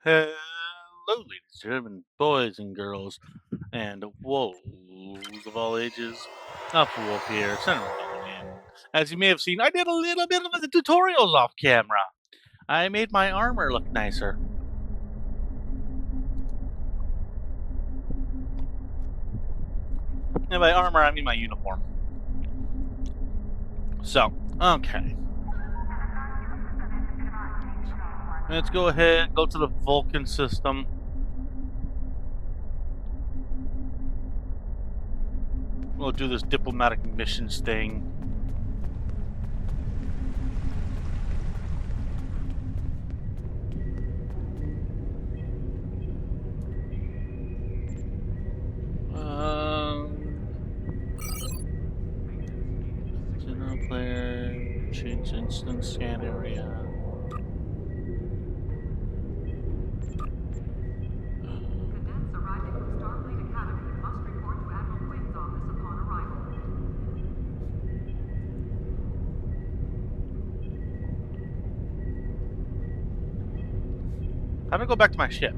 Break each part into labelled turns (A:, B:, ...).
A: Hello, ladies and gentlemen, boys and girls, and wolves of all ages. Alpha Wolf here, Center Rebellion. As you may have seen, I did a little bit of the tutorials off camera. I made my armor look nicer. And by armor, I mean my uniform. So, okay. Let's go ahead, go to the Vulcan system. We'll do this diplomatic missions thing. Single player, change instance scan area.
B: Cadets arriving from Starfleet Academy must report to Admiral Quinn's office upon arrival.
A: How do I go back to my ship?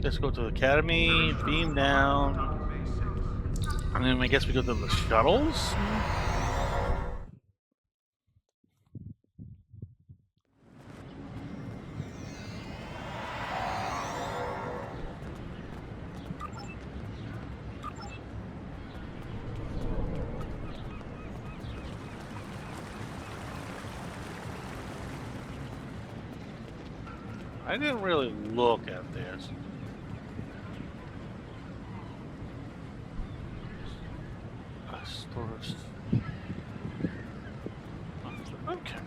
A: Let's go to the Academy, beam down, and then I guess we go to the shuttles? I didn't really look at this. Storage. Okay.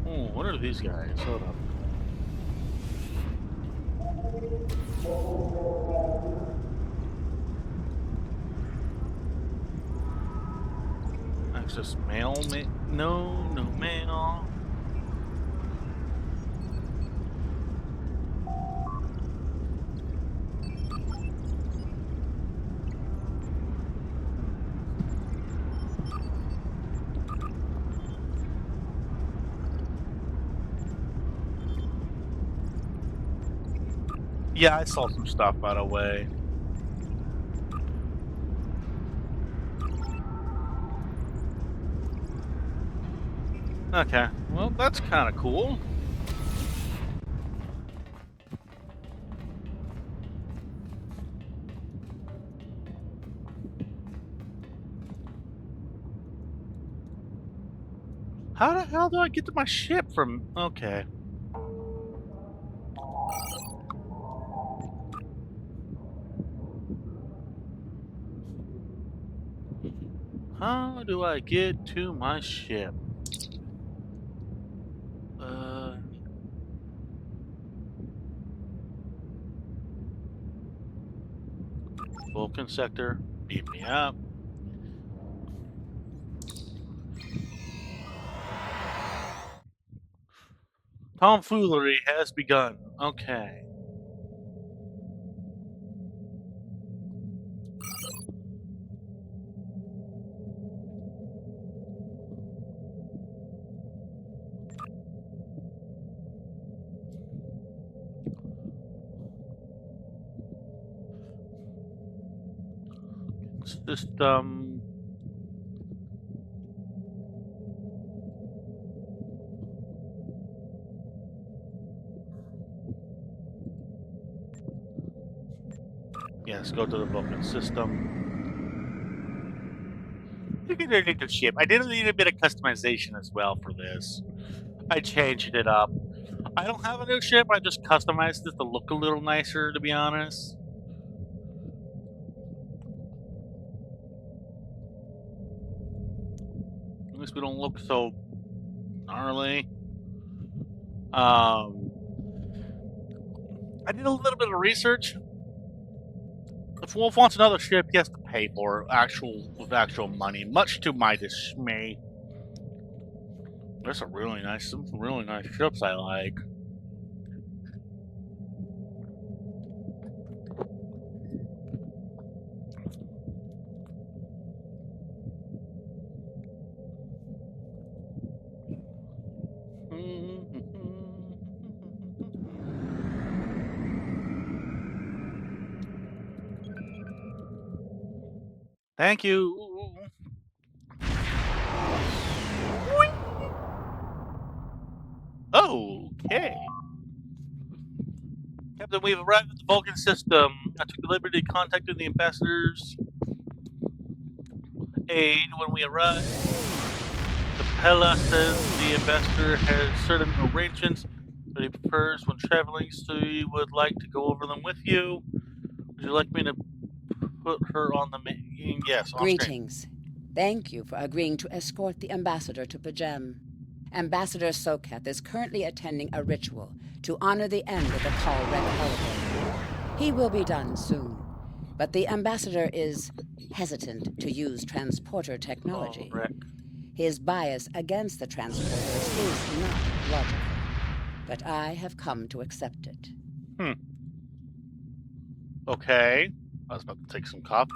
A: Oh, what are these guys? Hold up. Access mail? No mail. Yeah, I saw some stuff, by the way. Okay, well, that's kind of cool. How the hell do I get to my ship from... Okay. How do I get to my ship? Vulcan sector, beam me up. Tomfoolery has begun. Okay. System. Yes, go to the Vulcan system. You can edit the ship. I did a little bit of customization as well for this. I changed it up. I don't have a new ship. I just customized it to look a little nicer, to be honest. At least we don't look so gnarly. I did a little bit of research. If Wolf wants another ship, he has to pay for it with actual money, much to my dismay. There's some really nice ships I like. Thank you. Okay. Captain, we've arrived at the Vulcan system. I took the liberty of contacting the ambassador's aid when we arrived. The Pella says the ambassador has certain arrangements that he prefers when traveling, so he would like to go over them with you. Would you like me to put her on the yes, on screen.
C: Greetings. Thank you for agreeing to escort the ambassador to Pajem. Ambassador Soketh is currently attending a ritual to honor the end of the Kalrek holiday. He will be done soon, but the ambassador is hesitant to use transporter technology.
A: Kalrek.
C: His bias against the transporters is not logical, but I have come to accept it.
A: Okay. I was about to take some coffee.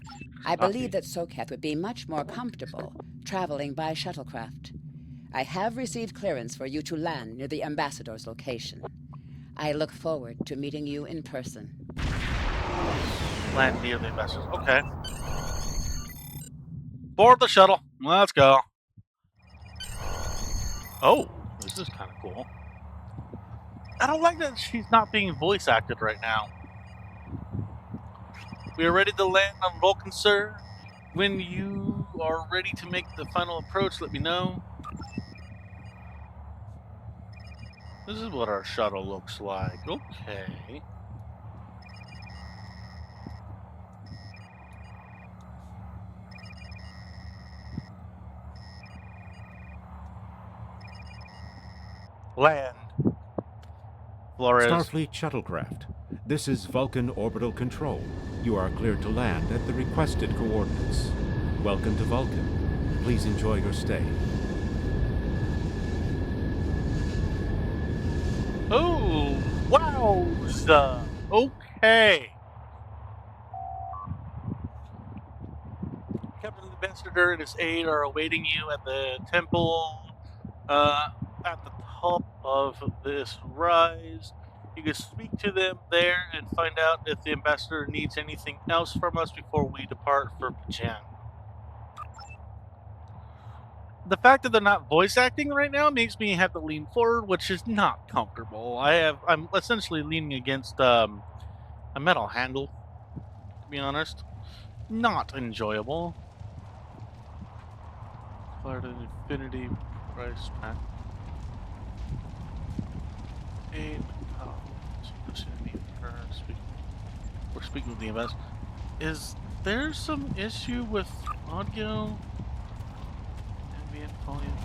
C: I believe that Soketh would be much more comfortable traveling by shuttlecraft. I have received clearance for you to land near the ambassador's location. I look forward to meeting you in person.
A: Land near the ambassadors. Okay. Board the shuttle. Let's go. Oh, this is kind of cool. I don't like that she's not being voice acted right now. We are ready to land on Vulcan, sir. When you are ready to make the final approach, let me know. This is what our shuttle looks like. Okay. Land. Flores.
D: Starfleet shuttlecraft. This is Vulcan Orbital Control. You are cleared to land at the requested coordinates. Welcome to Vulcan. Please enjoy your stay.
A: Oh, wowza. Okay. Captain Ambassador and his aide are awaiting you at the temple at the top of this rise. You can speak to them there and find out if the ambassador needs anything else from us before we depart for Pajan. The fact that they're not voice acting right now makes me have to lean forward, which is not comfortable. I'm essentially leaning against a metal handle, to be honest. Not enjoyable. Part of Infinity Price Pack. We're speaking with the invest. Is there some issue with audio? Ambient volume.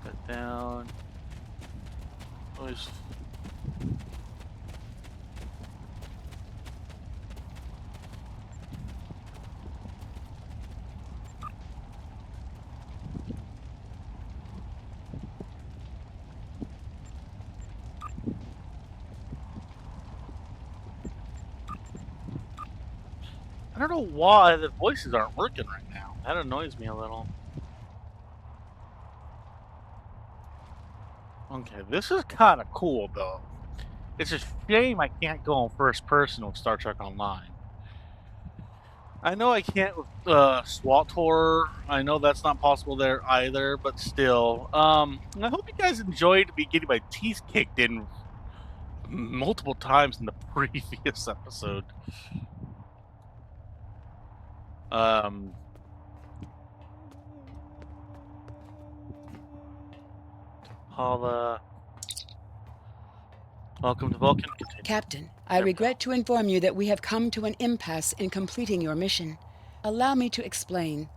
A: Cut down. Noise. I don't know why the voices aren't working right now. That annoys me a little. Okay, this is kind of cool though. It's a shame I can't go on first person with Star Trek Online. I know I can't with SWTOR. I know that's not possible there either, but still. I hope you guys enjoyed me getting my teeth kicked in multiple times in the previous episode. Paula. Welcome to Vulcan. Continue.
C: Captain, I regret to inform you that we have come to an impasse in completing your mission. Allow me to explain.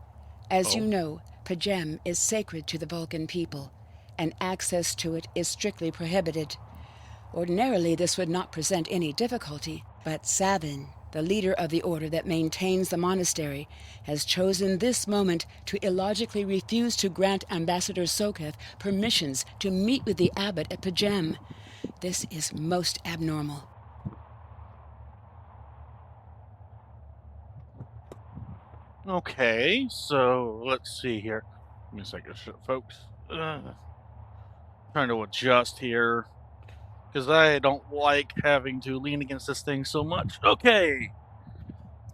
C: As you know, Pajem is sacred to the Vulcan people, and access to it is strictly prohibited. Ordinarily, this would not present any difficulty, but Savin, the leader of the order that maintains the monastery, has chosen this moment to illogically refuse to grant Ambassador Soketh permissions to meet with the abbot at Pajem. This is most abnormal.
A: Okay, so let's see here. Give me a second, folks. Trying to adjust here because I don't like having to lean against this thing so much. Okay.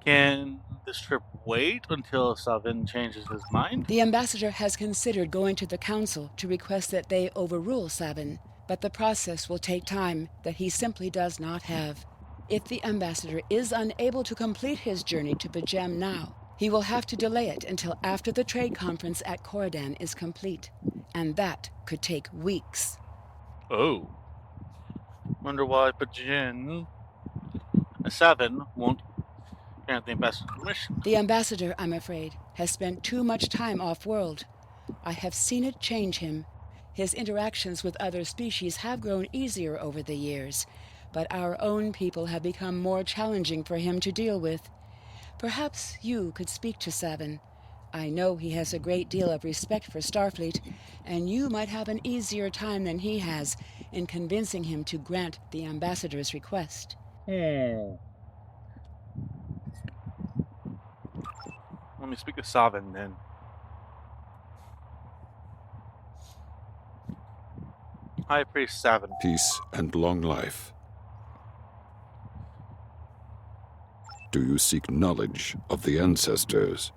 A: Can this trip wait until Savin changes his mind?
C: The ambassador has considered going to the council to request that they overrule Sabin, but the process will take time that he simply does not have. If the ambassador is unable to complete his journey to Bajem now, he will have to delay it until after the trade conference at Corridan is complete, and that could take weeks.
A: Oh. Wonder why Savin won't grant the ambassador permission.
C: The ambassador, I'm afraid, has spent too much time off-world. I have seen it change him. His interactions with other species have grown easier over the years, but our own people have become more challenging for him to deal with. Perhaps you could speak to Savin. I know he has a great deal of respect for Starfleet, and you might have an easier time than he has in convincing him to grant the ambassador's request.
A: Let me speak to Savin then. High Priest Savin.
E: Peace and long life. Do you seek knowledge of the ancestors?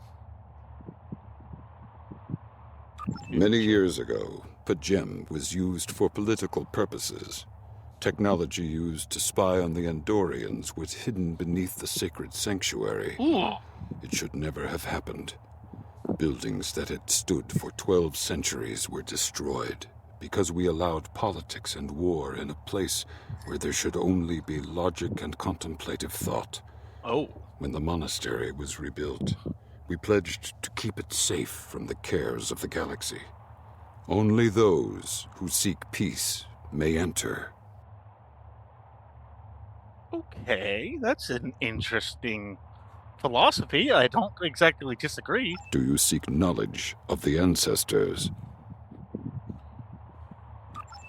E: Many years ago, Bajem was used for political purposes. Technology used to spy on the Andorians was hidden beneath the sacred sanctuary.
A: Ooh.
E: It should never have happened. Buildings that had stood for 12 centuries were destroyed because we allowed politics and war in a place where there should only be logic and contemplative thought.
A: Oh.
E: When the monastery was rebuilt, we pledged to keep it safe from the cares of the galaxy. Only those who seek peace may enter.
A: Okay, that's an interesting philosophy. I don't exactly disagree.
E: Do you seek knowledge of the ancestors?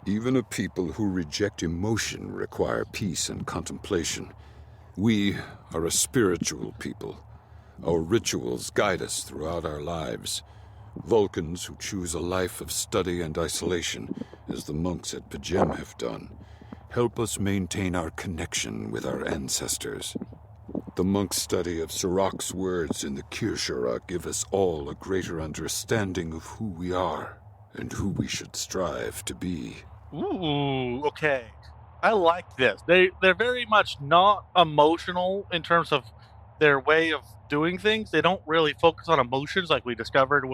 E: Even a people who reject emotion require peace and contemplation. We are a spiritual people. Our rituals guide us throughout our lives. Vulcans who choose a life of study and isolation, as the monks at Bajem have done, help us maintain our connection with our ancestors. The monk's study of Sirach's words in the Kirshara give us all a greater understanding of who we are and who we should strive to be.
A: Ooh, okay. I like this. They're very much not emotional in terms of their way of doing things. They don't really focus on emotions like we discovered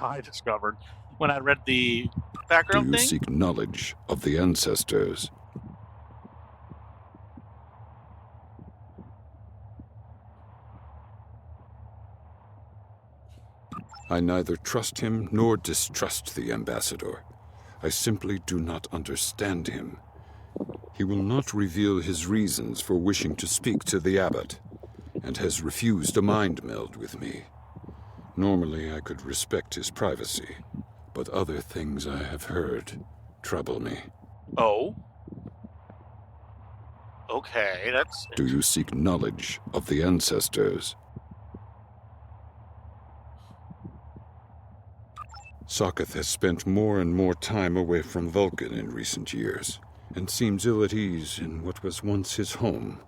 A: I discovered when I read the background
E: Do you
A: thing.
E: seek knowledge of the ancestors? I neither trust him nor distrust the ambassador. I simply do not understand him. He will not reveal his reasons for wishing to speak to the abbot, and has refused a mind meld with me. Normally I could respect his privacy, but other things I have heard trouble me.
A: Oh. Okay, that's...
E: Do you seek knowledge of the ancestors? Sokath has spent more and more time away from Vulcan in recent years, and seems ill at ease in what was once his home.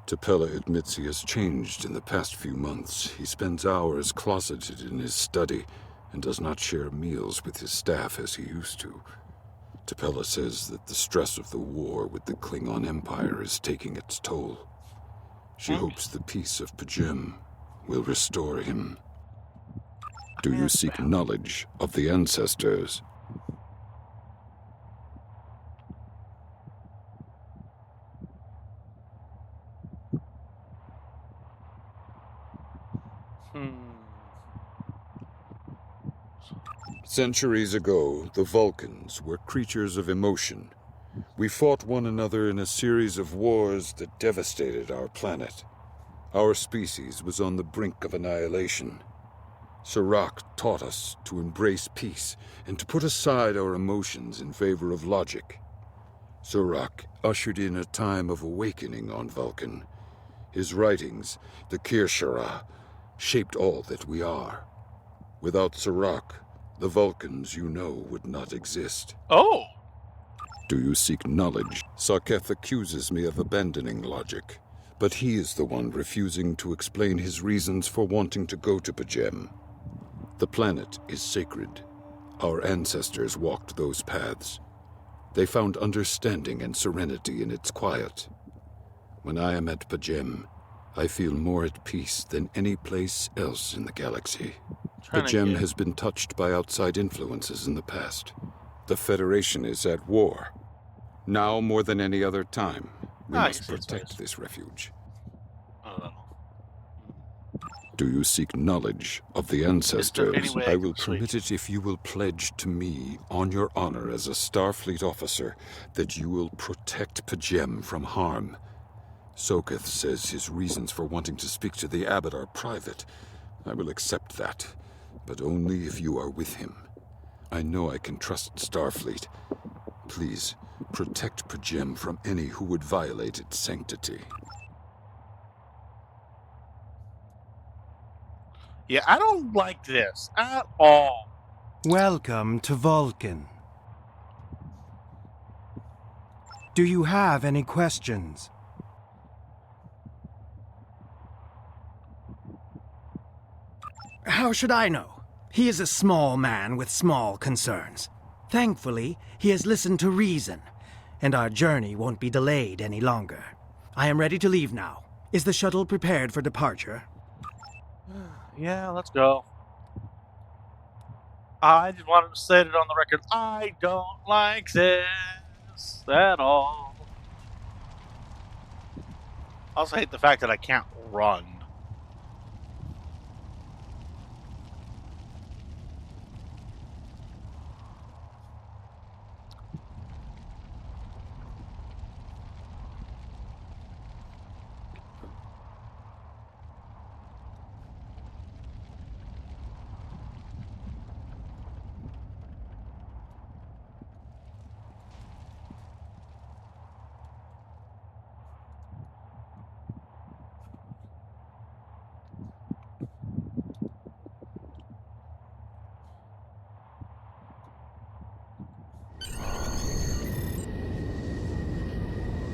E: Tapella admits he has changed in the past few months. He spends hours closeted in his study, and does not share meals with his staff as he used to. Tapella says that the stress of the war with the Klingon Empire is taking its toll. She hopes the peace of Bajem will restore him. Do you seek knowledge of the ancestors? Centuries ago, the Vulcans were creatures of emotion. We fought one another in a series of wars that devastated our planet. Our species was on the brink of annihilation. Sirach taught us to embrace peace and to put aside our emotions in favor of logic. Sirach ushered in a time of awakening on Vulcan. His writings, the Kirshara, shaped all that we are. Without Sirach, the Vulcans you know would not exist.
A: Oh!
E: Do you seek knowledge? Sokath accuses me of abandoning logic, but he is the one refusing to explain his reasons for wanting to go to Pajem. The planet is sacred. Our ancestors walked those paths. They found understanding and serenity in its quiet. When I am at Pajem, I feel more at peace than any place else in the galaxy. Pajem has been touched by outside influences in the past. The Federation is at war. Now more than any other time, we must protect this refuge. Do you seek knowledge of the ancestors? I will permit it if you will pledge to me, on your honor as a Starfleet officer, that you will protect Pajem from harm. Soketh says his reasons for wanting to speak to the Abbot are private. I will accept that, but only if you are with him. I know I can trust Starfleet. Please, protect Pajem from any who would violate its sanctity.
A: Yeah, I don't like this at all.
F: Welcome to Vulcan. Do you have any questions? How should I know? He is a small man with small concerns. Thankfully, he has listened to reason, and our journey won't be delayed any longer. I am ready to leave now. Is the shuttle prepared for departure?
A: Yeah, let's go. I just wanted to say it on the record. I don't like this at all. I also hate the fact that I can't run.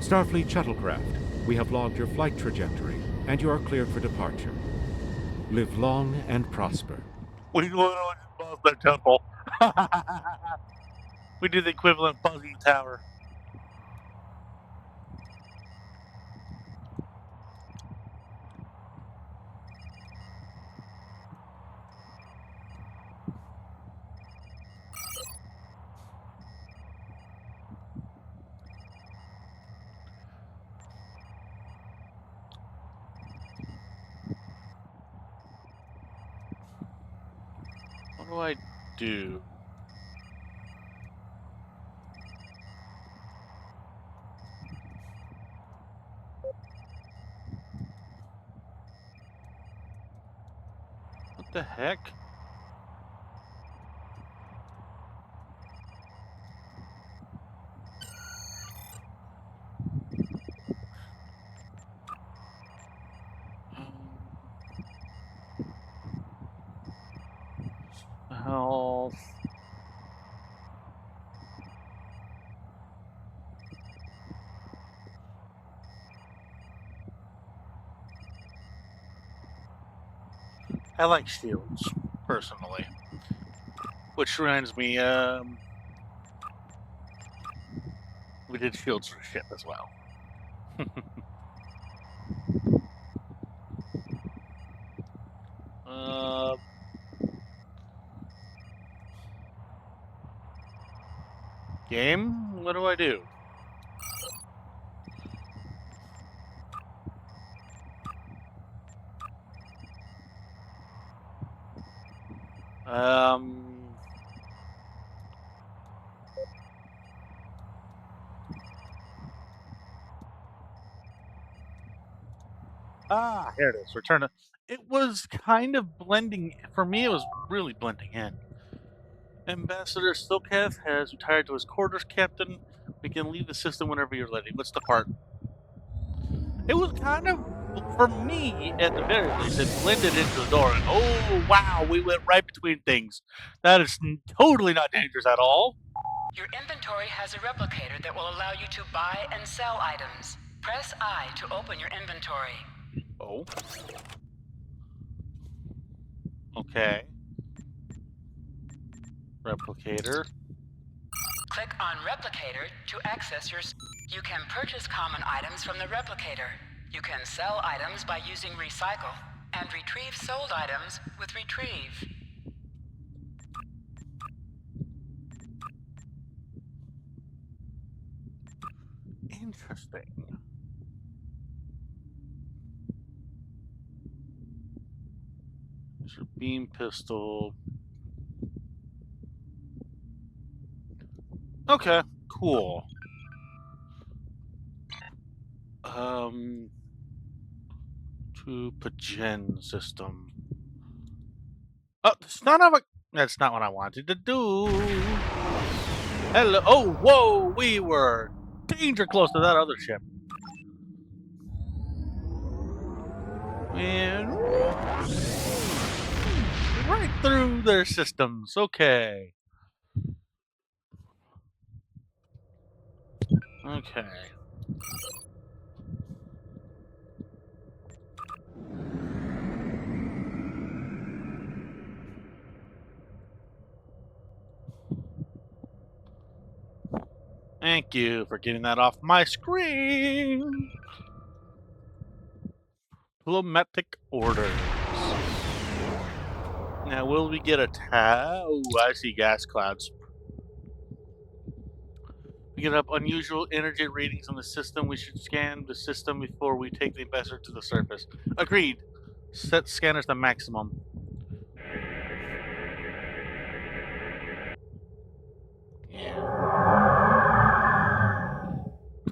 D: Starfleet shuttlecraft, we have logged your flight trajectory, and you are cleared for departure. Live long and prosper.
A: We literally lost that temple. We did the equivalent of buzzing the tower. What do I do? What the heck? Health. I like shields, personally. Which reminds me, we did shields for ship as well. Game? What do I do? Here it is. Return to... It was kind of blending... For me, it was really blending in. Ambassador Soketh has retired to his quarters, Captain. We can leave the system whenever you're ready. Let's depart. It was kind of, for me, at the very least, it blended into the door. And oh, wow, we went right between things. That is totally not dangerous at all.
C: Your inventory has a replicator that will allow you to buy and sell items. Press I to open your inventory.
A: Oh. Okay. Replicator.
C: Click on Replicator to access your... You can purchase common items from the Replicator. You can sell items by using Recycle, and retrieve sold items with Retrieve.
A: Interesting. There's your beam pistol. Okay, cool. To Pagen system. Oh, that's not what I wanted to do. Hello. Oh, whoa! We were danger close to that other ship. And right through their systems. Okay. Okay. Thank you for getting that off my screen. Diplomatic orders. Now, will we get a tab? Oh, I see gas clouds. We get up unusual energy readings on the system. We should scan the system before we take the ambassador to the surface. Agreed. Set scanners to maximum.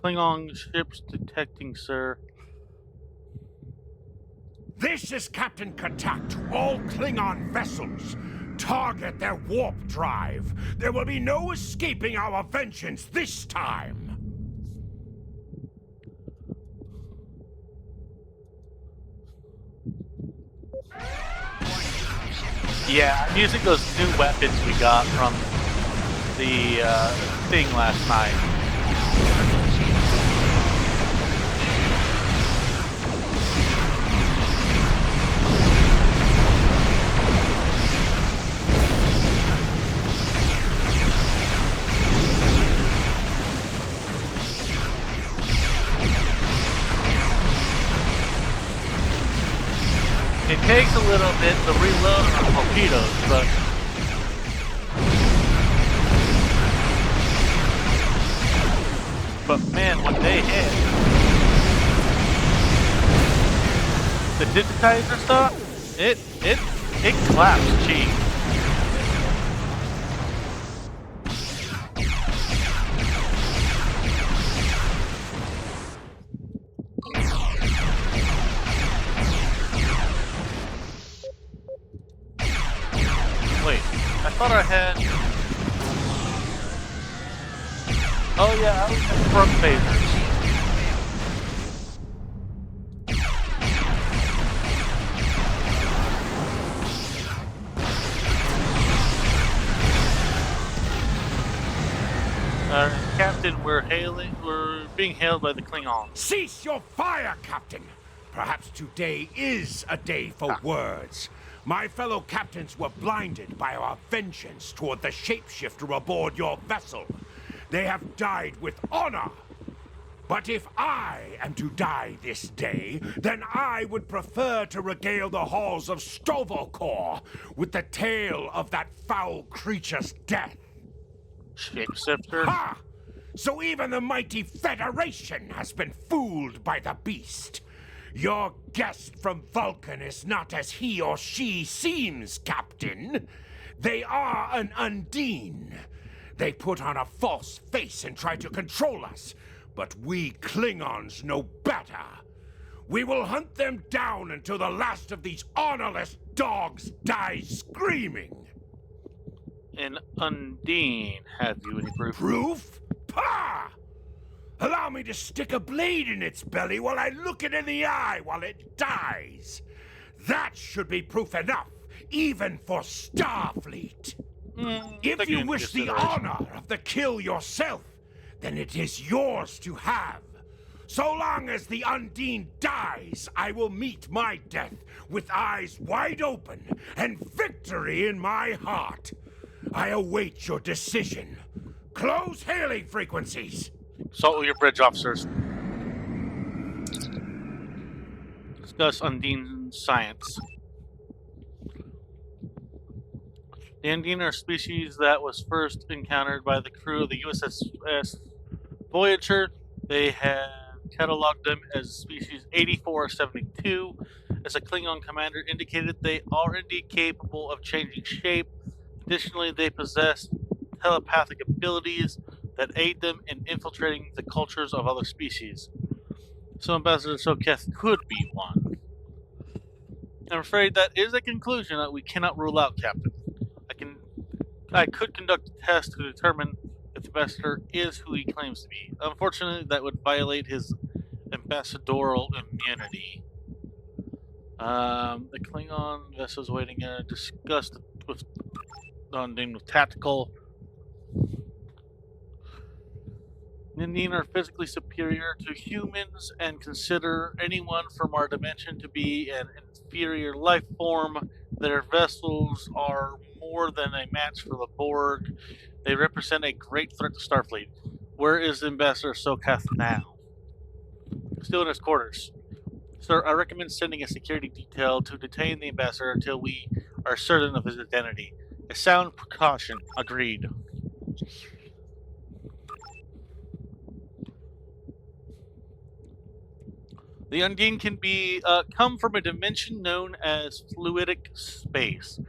A: Klingon ships detecting, sir.
G: This is Captain Katak to all Klingon vessels. Target their warp drive. There will be no escaping our vengeance this time.
A: Yeah, I'm using those new weapons we got from the thing last night. It takes a little bit to reload on torpedoes, but man, when they hit the digitizer stuff, it claps cheap. I thought I had... Oh yeah, I was in front phasers. Captain, we're being hailed by the Klingons.
G: Cease your fire, Captain! Perhaps today is a day for words. My fellow captains were blinded by our vengeance toward the shapeshifter aboard your vessel. They have died with honor. But if I am to die this day, then I would prefer to regale the halls of Stovokor with the tale of that foul creature's death.
A: Shapeshifter?
G: Ha! So even the mighty Federation has been fooled by the beast. Your guest from Vulcan is not as he or she seems, Captain. They are an Undine. They put on a false face and try to control us, but we Klingons know better. We will hunt them down until the last of these honorless dogs dies screaming.
A: An Undine. Have you any proof?
G: Proof? Pah! Allow me to stick a blade in its belly while I look it in the eye while it dies. That should be proof enough, even for Starfleet. If you wish the honor of the kill yourself, then it is yours to have. So long as the Undine dies, I will meet my death with eyes wide open and victory in my heart. I await your decision. Close hailing frequencies.
A: Consult with your bridge officers. Discuss Undine science. The Undine are a species that was first encountered by the crew of the USS Voyager. They have cataloged them as species 8472. As a Klingon commander indicated, they are indeed capable of changing shape. Additionally, they possess telepathic abilities that aid them in infiltrating the cultures of other species. So Ambassador Soketh could be one. I'm afraid that is a conclusion that we cannot rule out, Captain. I could conduct a test to determine if the ambassador is who he claims to be. Unfortunately, that would violate his ambassadorial immunity. The Klingon vessels waiting discussed with Undine with tactical. Undine are physically superior to humans and consider anyone from our dimension to be an inferior life form. Their vessels are more than a match for the Borg. They represent a great threat to Starfleet. Where is Ambassador Sokath now? Still in his quarters. Sir, I recommend sending a security detail to detain the ambassador until we are certain of his identity. A sound precaution. Agreed. The Undine can be come from a dimension known as fluidic space.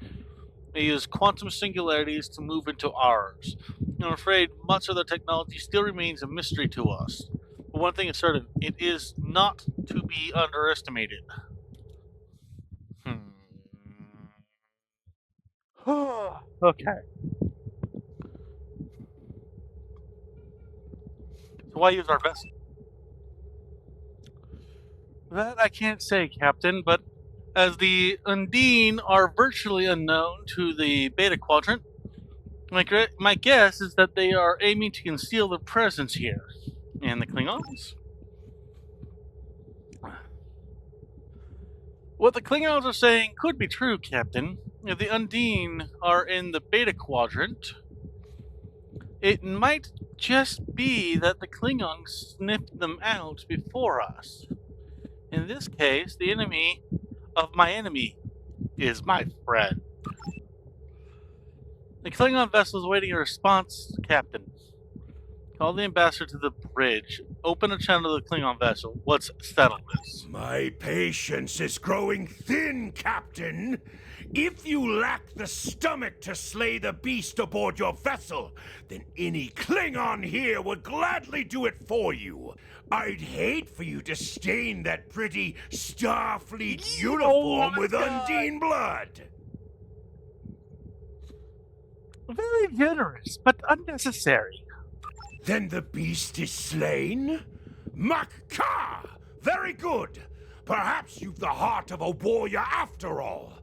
A: They use quantum singularities to move into ours. I'm afraid much of their technology still remains a mystery to us. But one thing is certain, it is not to be underestimated. Okay. So why use our vessel? That I can't say, Captain, but as the Undine are virtually unknown to the Beta Quadrant, my guess is that they are aiming to conceal their presence here. And the Klingons? What the Klingons are saying could be true, Captain. If the Undine are in the Beta Quadrant, it might just be that the Klingons sniffed them out before us. In this case, the enemy of my enemy is my friend. The Klingon vessel is awaiting a response, Captain. Call the ambassador to the bridge. Open a channel to the Klingon vessel. Let's settle this.
G: My patience is growing thin, Captain. If you lack the stomach to slay the beast aboard your vessel, then any Klingon here would gladly do it for you. I'd hate for you to stain that pretty Starfleet uniform with Undine blood.
A: Very generous, but unnecessary.
G: Then the beast is slain? Makka! Very good. Perhaps you've the heart of a warrior after all.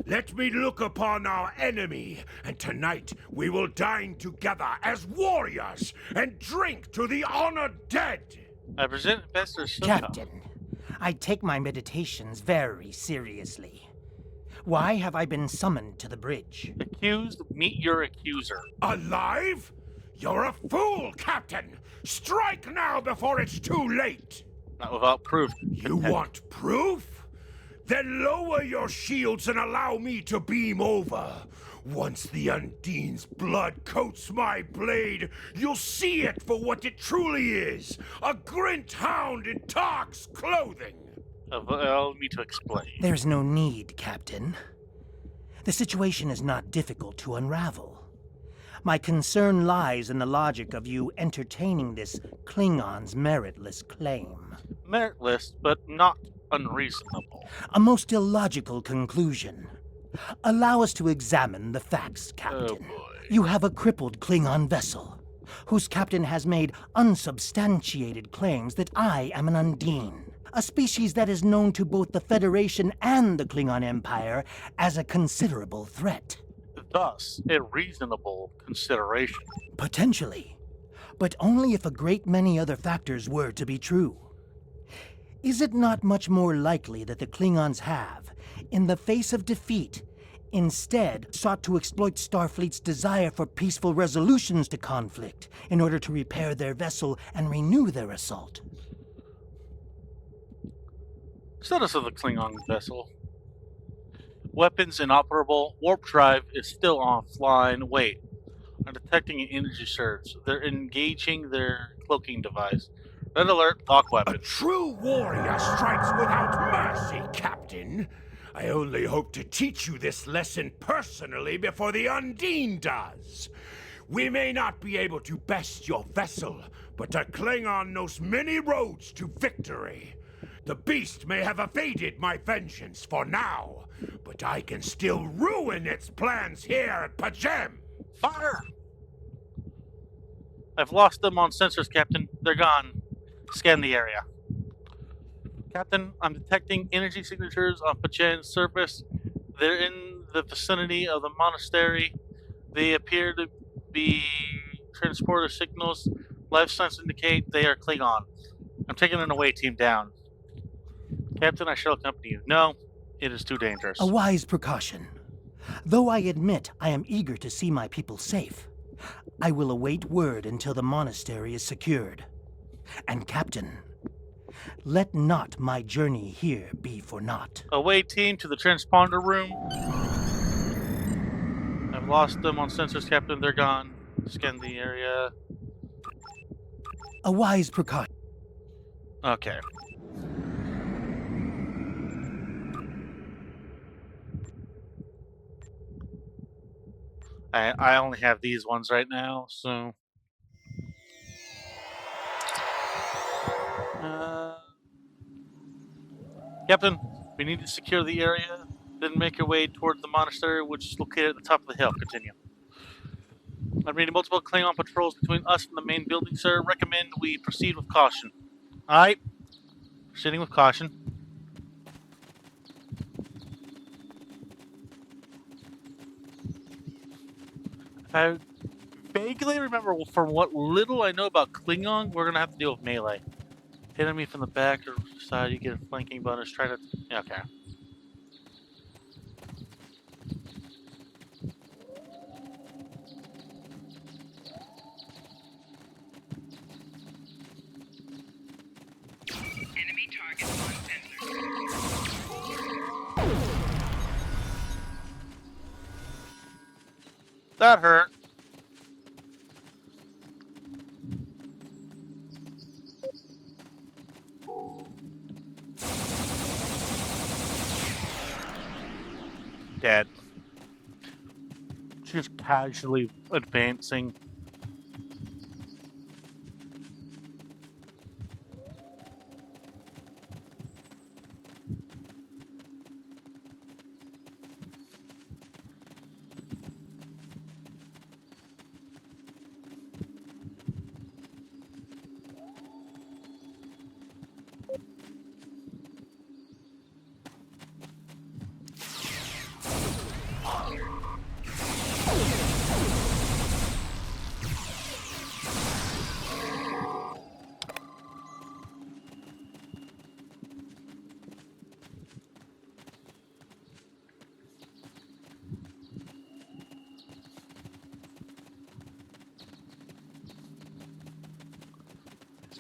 G: Let me look upon our enemy, and tonight we will dine together as warriors and drink to the honored dead.
A: I present Ambassador Soketh.
F: Captain, I take my meditations very seriously. Why have I been summoned to the bridge?
A: Accused, meet your accuser.
G: Alive? You're a fool, Captain! Strike now before it's too late!
A: Not without proof.
G: You want proof? Then lower your shields and allow me to beam over. Once the Undine's blood coats my blade, you'll see it for what it truly is. A Grint hound in Tark's clothing.
A: Allow me to explain.
F: There's no need, Captain. The situation is not difficult to unravel. My concern lies in the logic of you entertaining this Klingon's meritless claim.
A: Meritless, but not unreasonable.
F: A most illogical conclusion. Allow us to examine the facts, Captain.
A: Oh boy.
F: You have a crippled Klingon vessel, whose captain has made unsubstantiated claims that I am an Undine, a species that is known to both the Federation and the Klingon Empire as a considerable threat.
A: Thus, a reasonable consideration.
F: Potentially, but only if a great many other factors were to be true. Is it not much more likely that the Klingons have, in the face of defeat, instead sought to exploit Starfleet's desire for peaceful resolutions to conflict in order to repair their vessel and renew their assault?
A: Status of the Klingon vessel. Weapons inoperable. Warp drive is still offline. Wait. I'm detecting an energy surge. They're engaging their cloaking device. Red alert, lock
G: A
A: weapon.
G: true warrior strikes without mercy, Captain. I only hope to teach you this lesson personally before the Undine does. We may not be able to best your vessel, but the Klingon knows many roads to victory. The beast may have evaded my vengeance for now, but I can still ruin its plans here at Pajem.
A: Fire! I've lost them on sensors, Captain. They're gone. Scan the area. Captain, I'm detecting energy signatures on Pachen's surface. They're in the vicinity of the monastery. They appear to be transporter signals. Life signs indicate they are Klingon. I'm taking an away team down. Captain, I shall accompany you. No, it is too dangerous.
F: A wise precaution. Though I admit I am eager to see my people safe, I will await word until the monastery is secured. And Captain, let not my journey here be for naught.
A: Away team to the transponder room. I've lost them on sensors, Captain. They're gone. Scan the area.
F: A wise precaution.
A: Okay. I only have these ones right now, so... Captain, we need to secure the area, then make our way towards the monastery, which is located at the top of the hill. Continue. I'm reading multiple Klingon patrols between us and the main building, sir. Recommend we proceed with caution. Alright. Proceeding with caution. I vaguely remember from what little I know about Klingon, we're going to have to deal with melee. Hit enemy from the back or side, you get a flanking bonus. Try to... Yeah, okay.
B: Enemy target on sensor.
A: That hurt. Dead. Just casually advancing.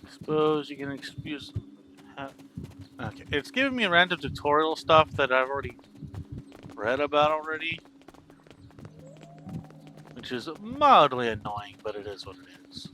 A: Suppose you can excuse. Okay, it's giving me random tutorial stuff that I've already read about already, which is mildly annoying, but it is what it is.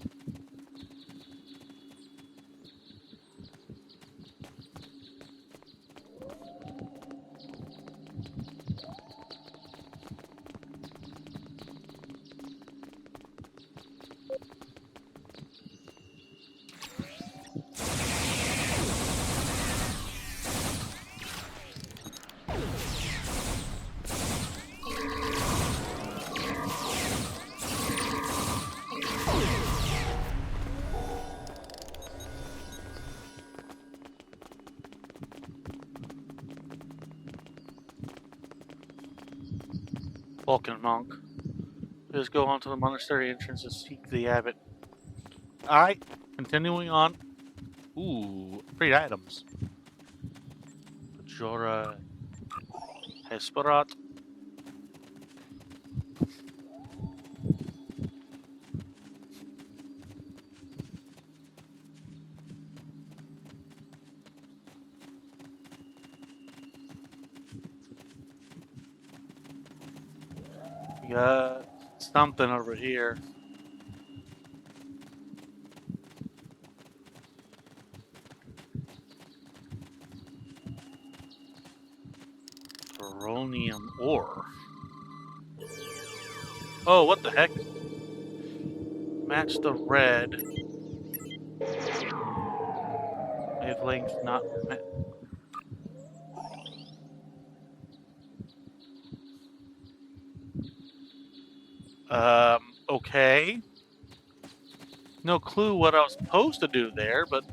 A: Vulcan monk. Just go on to the monastery entrance and seek the abbot. Alright, continuing on. Ooh, 3 items. Jora Hesperat. We got something over here. Ferronium ore. Oh, what the heck? Match the red. Wavelength not met. Okay. No clue what I was supposed to do there, but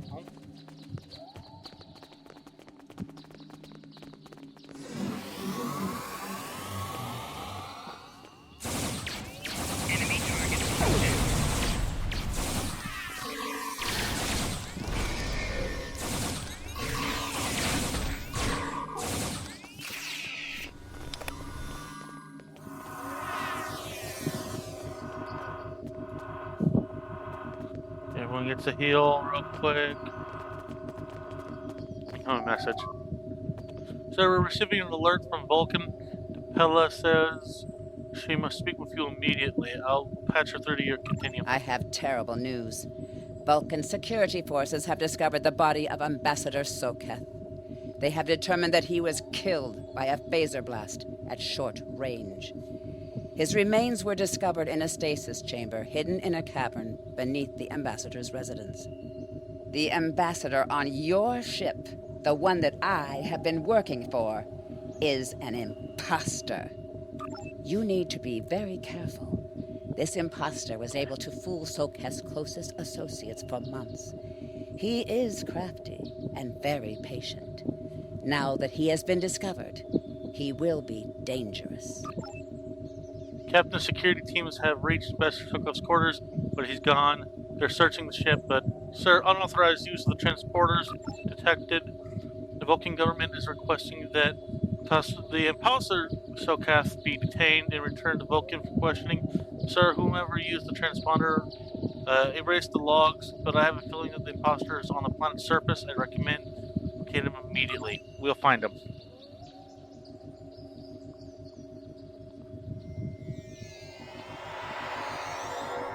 A: everyone gets a heal real quick. Oh, message. So we're receiving an alert from Vulcan. Pella says she must speak with you immediately. I'll patch her through to your continuum.
C: I have terrible news. Vulcan security forces have discovered the body of Ambassador Soketh. They have determined that he was killed by a phaser blast at short range. His remains were discovered in a stasis chamber hidden in a cavern beneath the Ambassador's residence. The Ambassador on your ship, the one that I have been working for, is an imposter. You need to be very careful. This imposter was able to fool Soketh's closest associates for months. He is crafty and very patient. Now that he has been discovered, he will be dangerous.
A: Captain security teams have reached Ambassador Sokov's quarters, but he's gone. They're searching the ship, but, sir, unauthorized use of the transporters detected. The Vulcan government is requesting that the imposter Soketh be detained and returned to Vulcan for questioning. Sir, whomever used the transponder, erase the logs, but I have a feeling that the imposter is on the planet's surface. I recommend locate him immediately. We'll find him.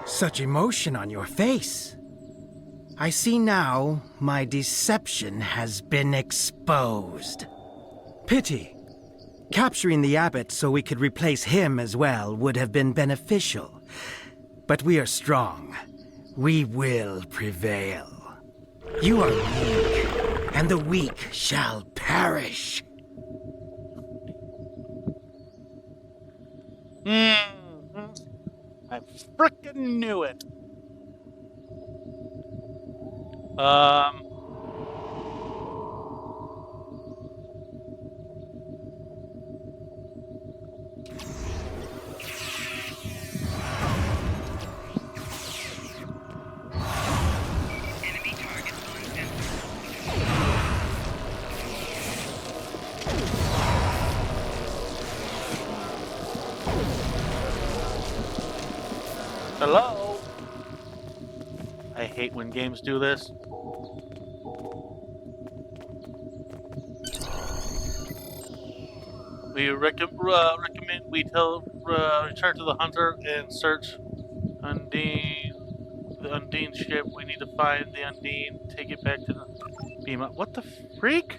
F: Such emotion on your face. I see now my deception has been exposed. Pity. Capturing the abbot so we could replace him as well would have been beneficial. But we are strong. We will prevail. You are weak, and the weak shall perish.
A: I frickin' knew it.
B: Enemy target on center.
A: Hello? I hate when games do this. We recommend we return to the hunter and search the Undine ship. We need to find the Undine, take it back to the beam up. What the freak?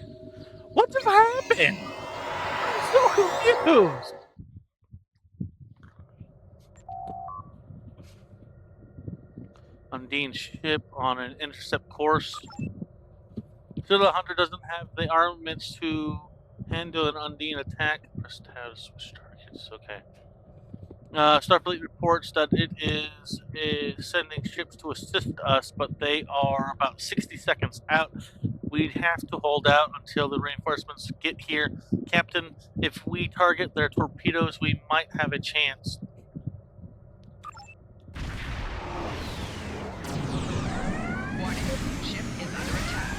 A: What just happened? I'm so confused. Undine ship on an intercept course. So the hunter doesn't have the armaments to handle an Undine attack. Press tab to switch targets. Okay. Starfleet reports that it is sending ships to assist us, but they are about 60 seconds out. We'd have to hold out until the reinforcements get here. Captain, if we target their torpedoes, we might have a chance.
B: Warning, ship is under attack.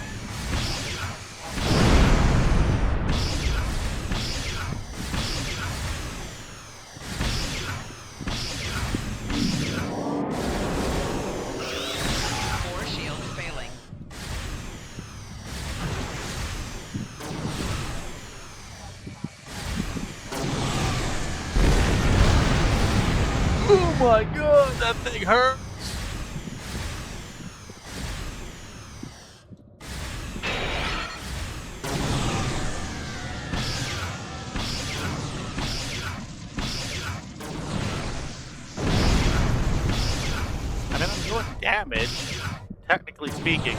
A: my god, that thing hurts! I mean, I'm doing damage, technically speaking.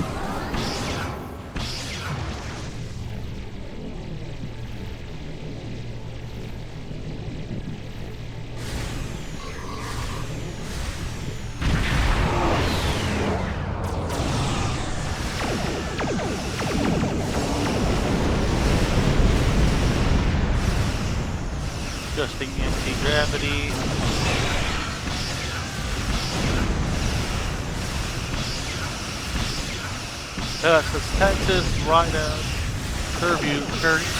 A: Adjusting anti-gravity. That's Texas, Rhino, Curview,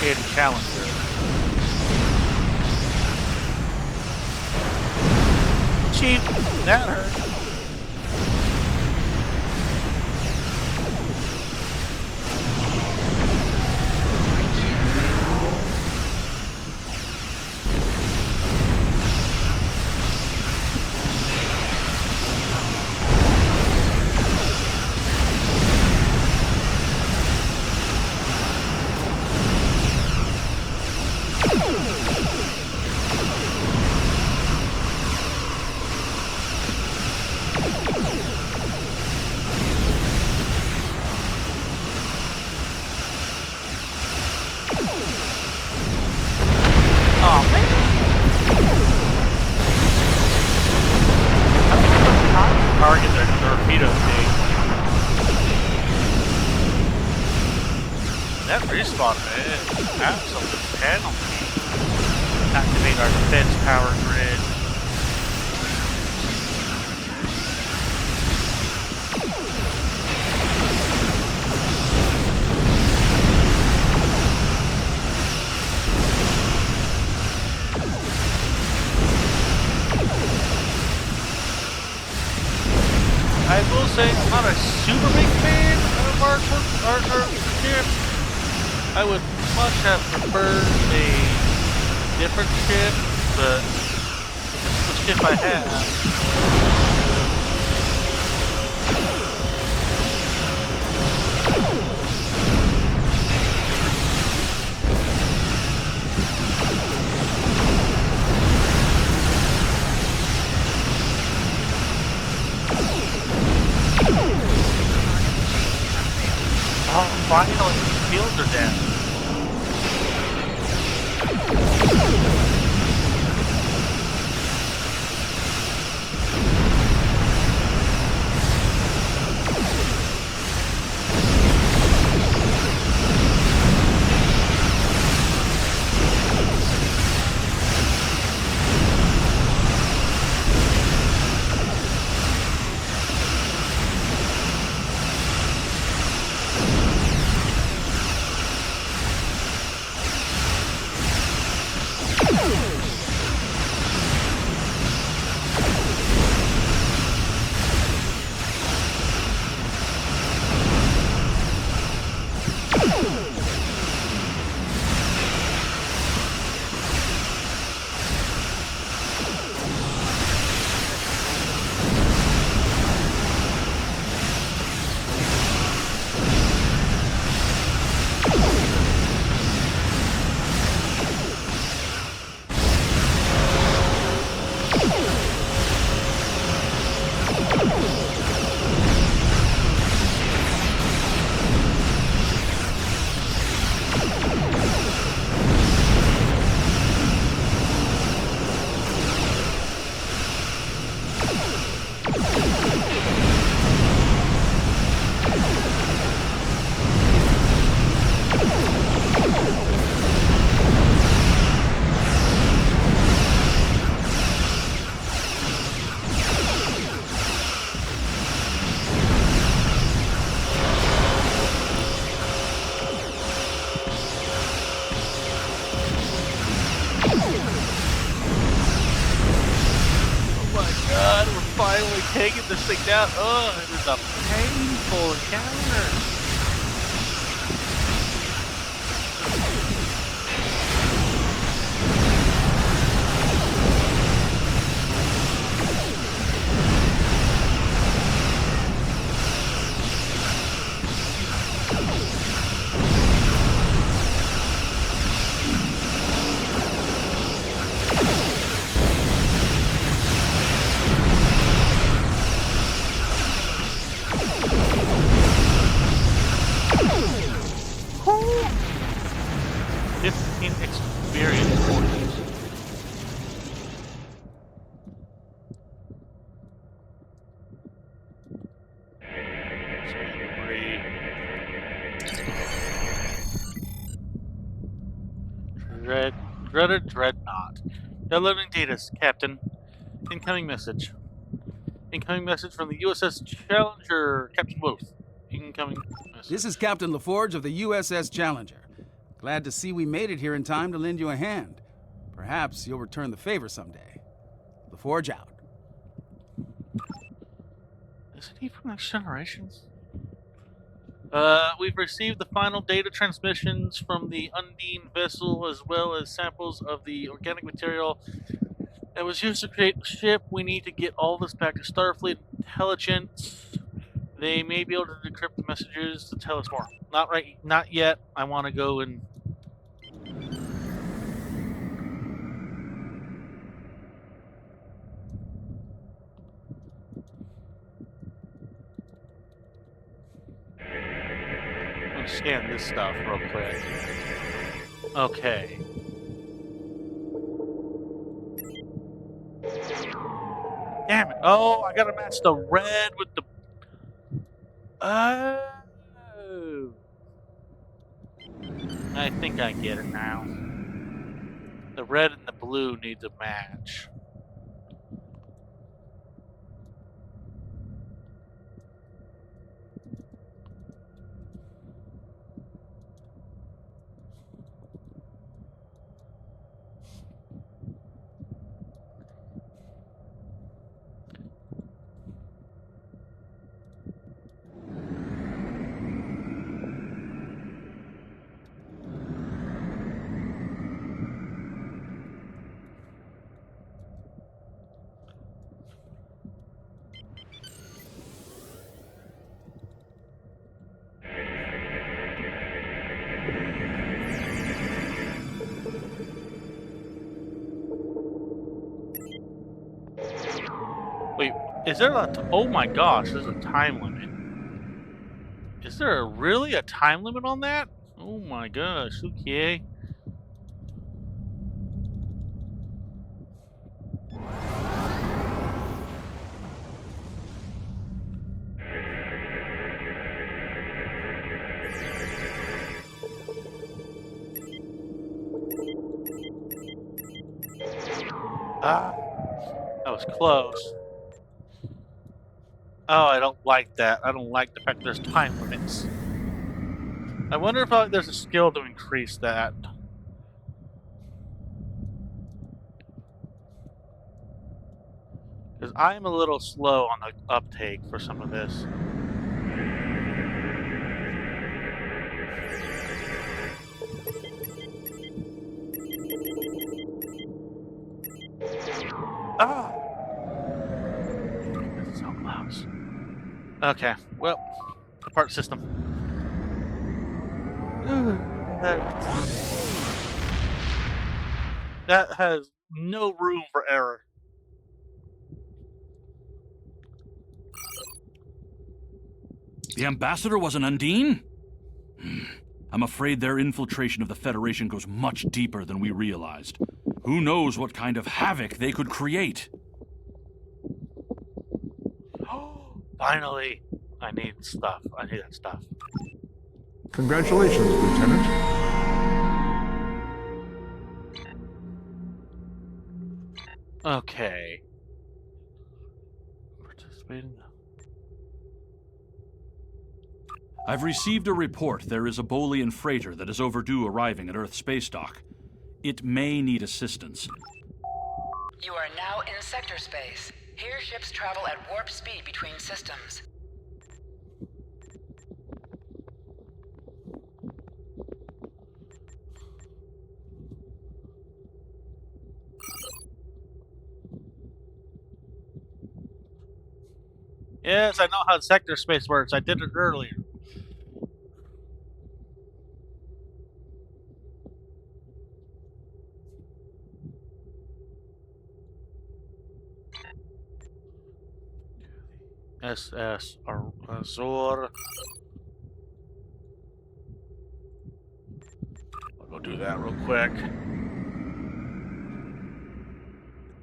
A: and Challenger. Cheap, that hurt. Target their torpedo thing. That respawn, man, absolute penalty. Activate our defense power grid. I will say I'm not a super big fan of our ship. I would much have preferred a different ship, but it's the ship I have. Oh, finally, the fields are down. Finally taking this thing down. Oh, it is a painful encounter. 15 experience points. Dreaded Dreadnought. Downloading data, Captain. Incoming message. Incoming message from the USS Challenger, Captain Wolf. Incoming message.
H: This is Captain LaForge of the USS Challenger. Glad to see we made it here in time to lend you a hand. Perhaps you'll return the favor someday. LaForge out.
A: Isn't he from Next Generations? We've received the final data transmissions from the Undine vessel, as well as samples of the organic material that was used to create the ship. We need to get all this back to Starfleet intelligence. They may be able to decrypt the messages to tell us more. Not yet. I want to go and... I'm gonna scan this stuff real quick. Okay. Damn it. Oh, I gotta match the red with the... Oh. I think I get it now. The red and the blue need to match. Wait, is there a... Oh my gosh, there's a time limit. Is there really a time limit on that? Oh my gosh, okay. Ah, that was close. Oh, I don't like that. I don't like the fact there's time limits. I wonder if there's a skill to increase that. Because I'm a little slow on the uptake for some of this. Ah! This is so close. Okay, well, apart system. That has no room for error.
I: The ambassador was an Undine? I'm afraid their infiltration of the Federation goes much deeper than we realized. Who knows what kind of havoc they could create?
A: Finally! I need stuff. I need that stuff.
J: Congratulations, Lieutenant.
A: Okay. Participating.
I: I've received a report there is a Bolian freighter that is overdue arriving at Earth space dock. It may need assistance.
C: You are now in sector space. Here ships travel at warp speed between systems.
A: Yes, I know how sector space works. I did it earlier. SS Azor. I'll go do that real quick.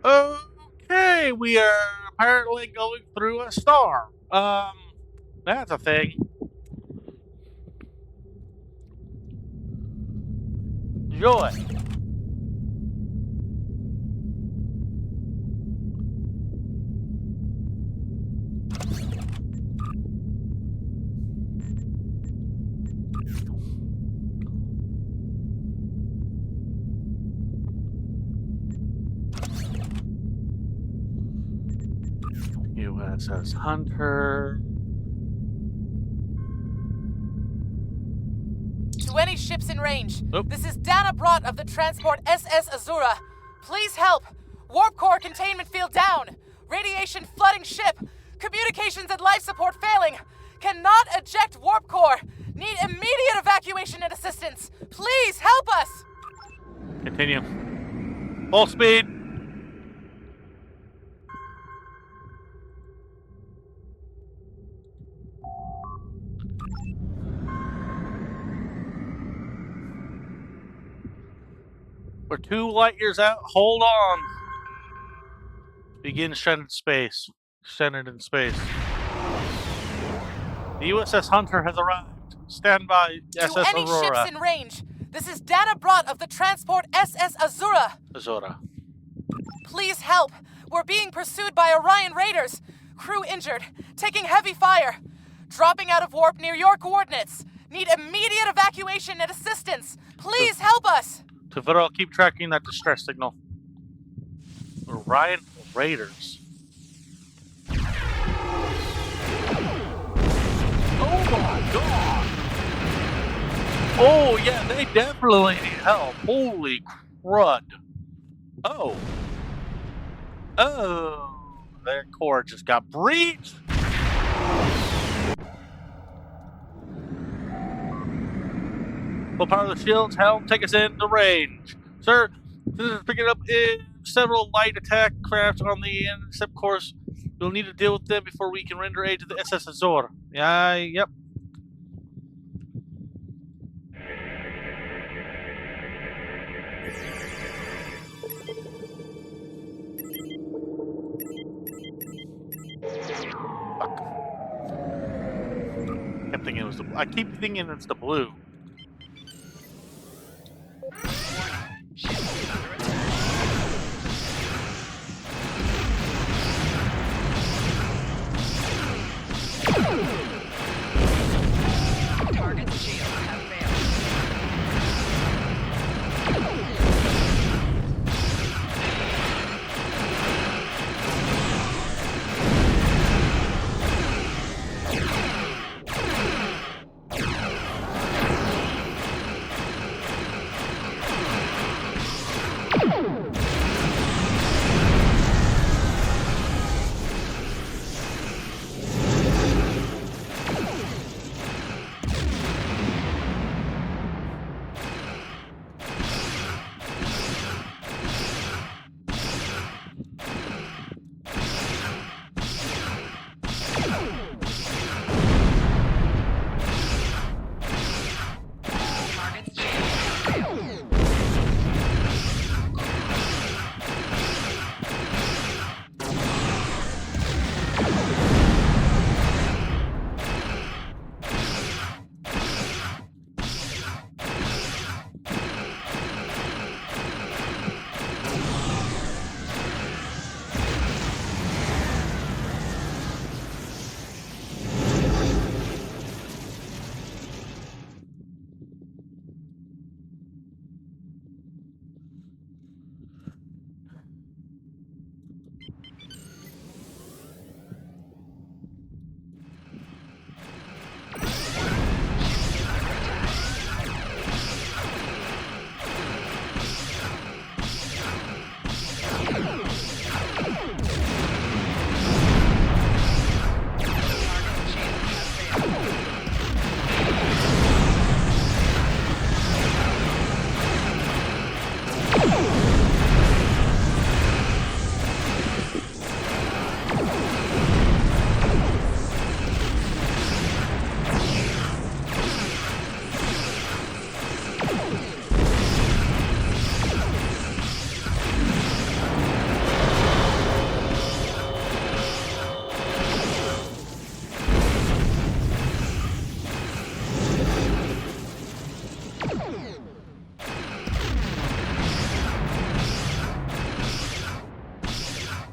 A: Okay, we are apparently going through a storm. That's a thing. Joy. USS Hunter.
K: To any ships in range,
A: Oh.
K: this is Dana Brott of the transport SS Azura. Please help. Warp core containment field down. Radiation flooding ship. Communications and life support failing. Cannot eject warp core. Need immediate evacuation and assistance. Please help us.
A: Continue. Full speed. We're 2 light years out. Hold on. Begin shattered space. Shattered in space. The USS Hunter has arrived. Stand by, SS
K: To any
A: Aurora.
K: ships in range, this is Dana Brott of the transport SS Azura.
A: Azura.
K: Please help. We're being pursued by Orion raiders. Crew injured. Taking heavy fire. Dropping out of warp near your coordinates. Need immediate evacuation and assistance. Please help us.
A: Tavero, keep tracking that distress signal. Orion Raiders. Oh my god! Oh yeah, they definitely need help. Holy crud. Oh. Oh. Their core just got breached. We'll power the shields. Helm, take us into range. Sir, this is picking up several light attack craft on the intercept course. We'll need to deal with them before we can render aid to the SS Azor. Yeah, yep. Fuck. I keep thinking it's the blue.
B: Target's shields have failed.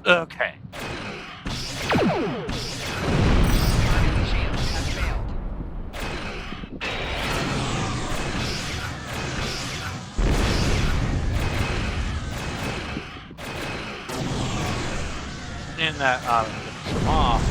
A: Okay.
B: Shields have failed.
A: In that, some off.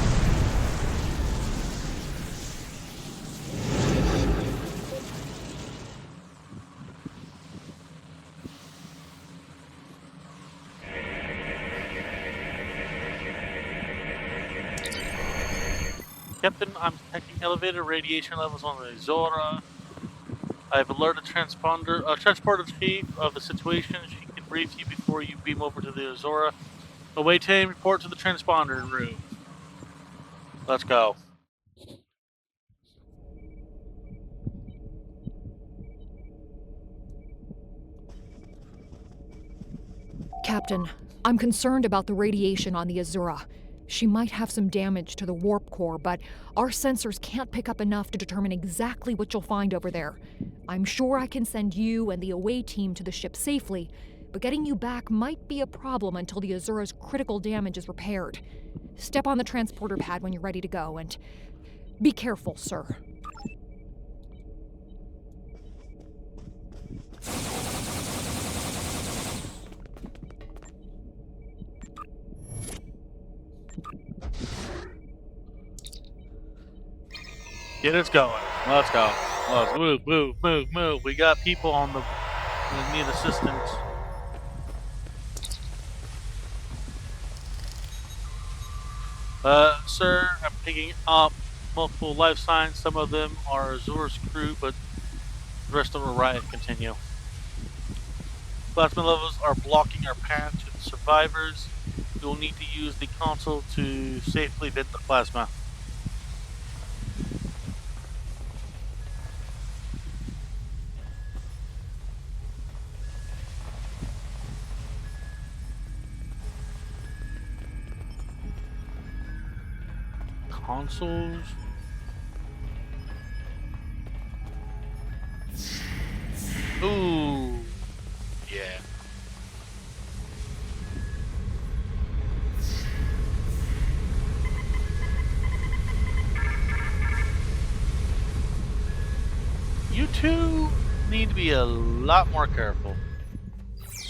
A: Captain, I'm detecting elevated radiation levels on the Zora. I've alerted transporter chief of the situation. She can brief you before you beam over to the Zora. Await team, report to the transponder room. Let's go.
L: Captain, I'm concerned about the radiation on the Azura. She might have some damage to the warp core, but our sensors can't pick up enough to determine exactly what you'll find over there. I'm sure I can send you and the away team to the ship safely, but getting you back might be a problem until the Azura's critical damage is repaired. Step on the transporter pad when you're ready to go, and be careful, sir.
A: Get us going. Let's go. Let's move. We got people on the that need assistance. Sir, I'm picking up multiple life signs. Some of them are Azura's crew, but the rest of them are riot. Continue. Plasma levels are blocking our path to the survivors. You'll need to use the console to safely vent the plasma. Consoles. Ooh. Yeah. You two need to be a lot more careful.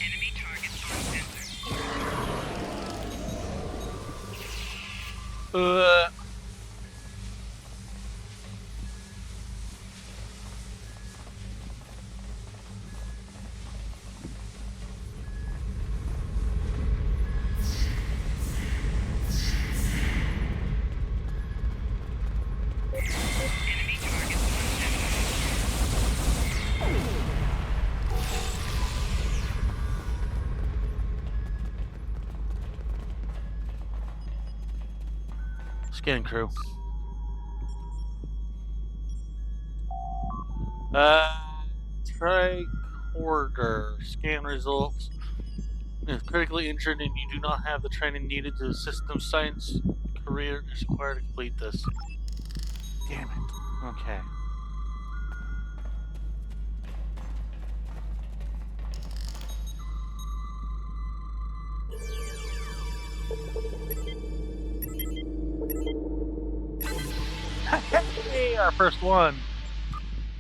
B: Enemy targets on sensor. Enemy targets on
A: Scan crew. Tricorder. Scan results. If critically injured and you do not have the training needed to system science career is required to complete this. Damn it. Okay. Hey, our first one.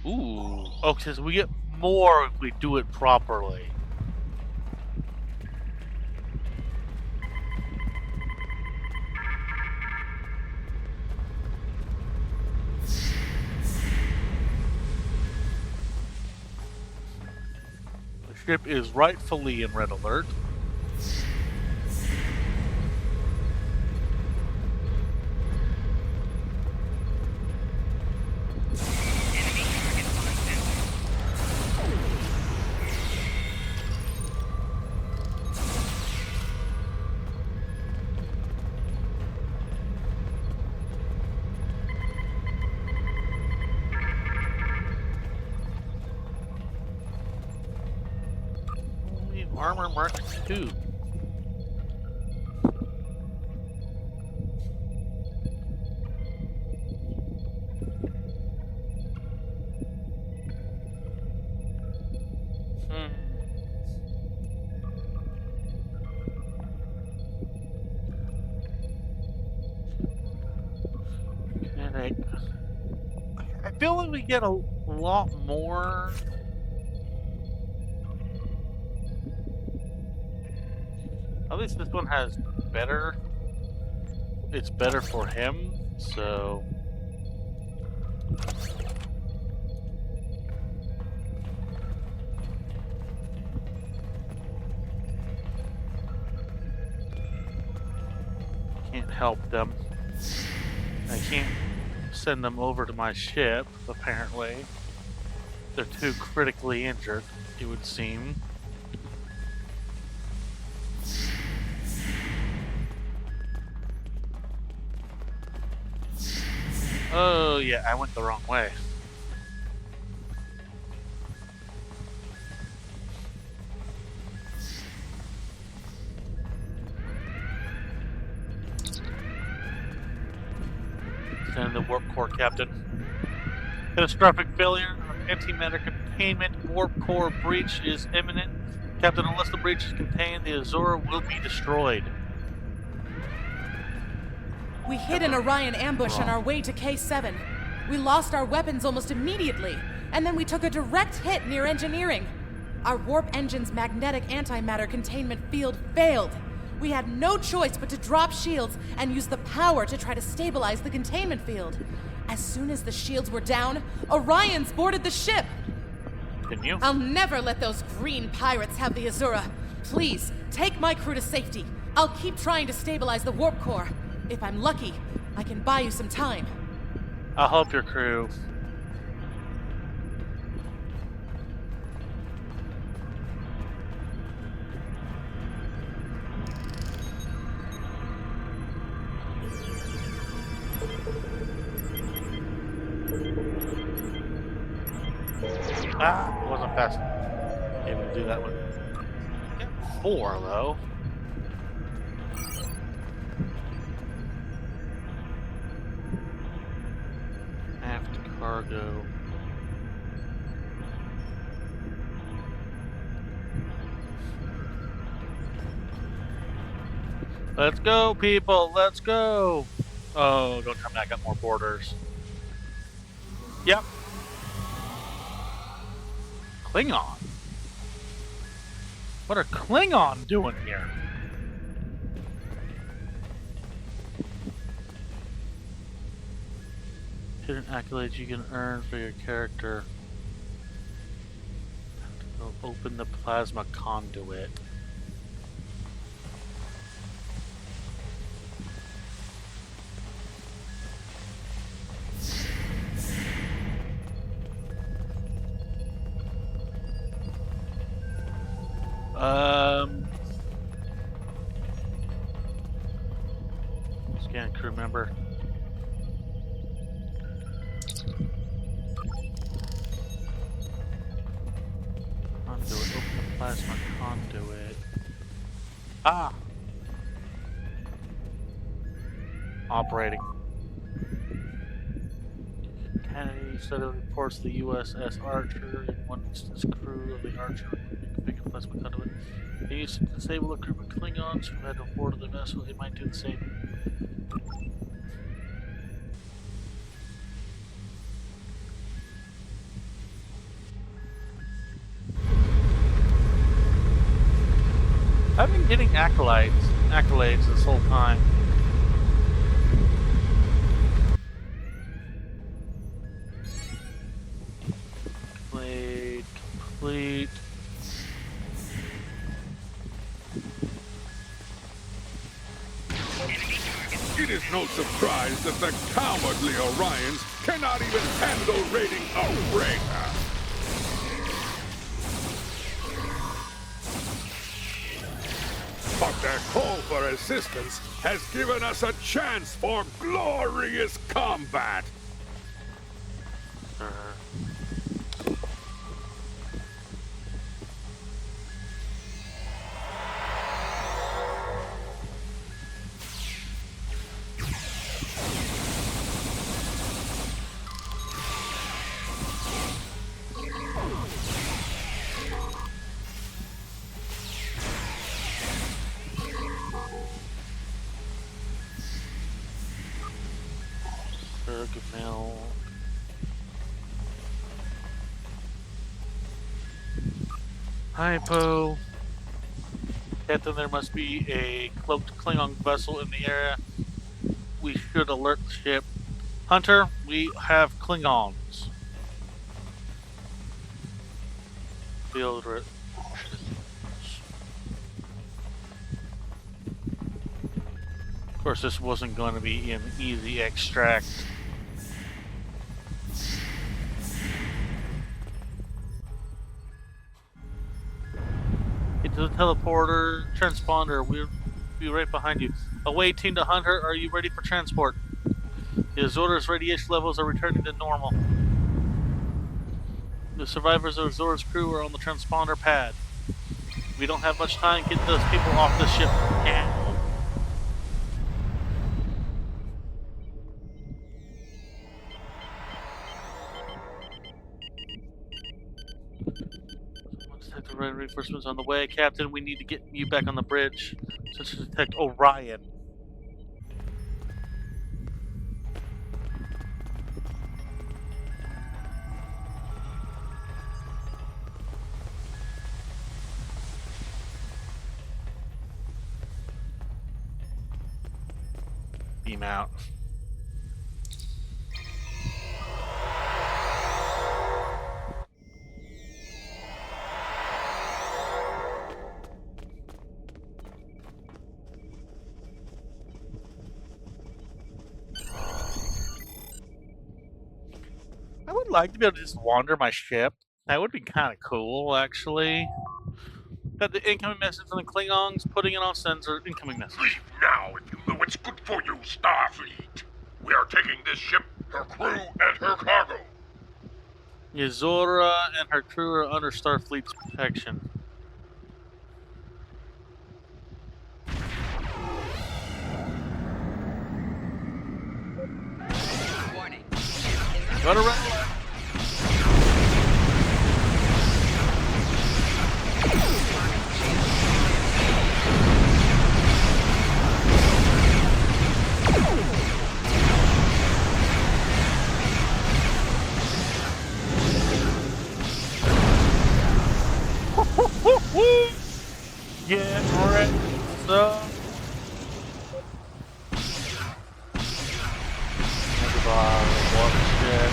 A: Ooh. Okay, so we get more if we do it properly. The ship is rightfully in red alert. Armor Mark II. Alright. I feel like we get a lot more. At least this one has better. It's better for him, so. Can't help them. I can't send them over to my ship, apparently. They're too critically injured, it would seem. Oh, yeah, I went the wrong way. Send the warp core captain. Catastrophic failure of antimatter containment. Warp core breach is imminent. Captain, unless the breach is contained, the Azura will be destroyed.
K: We hit an Orion ambush on our way to K7. We lost our weapons almost immediately, and then we took a direct hit near engineering. Our warp engine's magnetic antimatter containment field failed. We had no choice but to drop shields and use the power to try to stabilize the containment field. As soon as the shields were down, Orions boarded the ship.
A: Can you?
K: I'll never let those green pirates have the Azura. Please, take my crew to safety. I'll keep trying to stabilize the warp core. If I'm lucky, I can buy you some time.
A: I'll help your crew. Ah, wasn't fast able to do that one. Got 4 though. Aft cargo. Let's go, people. Let's go. Oh, don't tell me I got more borders. Yep. Klingon? What are Klingon doing here? Hidden accolades you can earn for your character. Open the plasma conduit. Scan crew member. Conduit, open the plasma conduit. Ah! Operating. Kennedy steadily reports the USS Archer. In one instance, crew of the Archer configured plasma conduit. They used to disable a group of Klingons who had aboard the vessel. They might do the same. I've been getting accolades this whole time. Complete.
G: It is no surprise that the cowardly Orions cannot even handle raiding a freighter. But their call for assistance has given us a chance for glorious combat.
A: Mail. Hypo. Captain, there must be a cloaked Klingon vessel in the area. We should alert the ship. Hunter, we have Klingons. Field. Of course, this wasn't going to be an easy extract. Get to the teleporter, transponder. We'll be right behind you. Away, team to Hunter. Are you ready for transport? The Azor's radiation levels are returning to normal. The survivors of Azor's crew are on the transponder pad. We don't have much time. Get those people off the ship now. Detect the reinforcements on the way. Captain, we need to get you back on the bridge to detect Orion. Beam out. I would like to be able to just wander my ship. That would be kind of cool, actually. Got the incoming message from the Klingons, putting it on sensor. Incoming message.
G: Leave now if you know it's good for you, Starfleet. We are taking this ship, her crew, and her cargo.
A: Yzora and her crew are under Starfleet's protection.
B: Warning.
A: Run around. Get ready, so. What shit?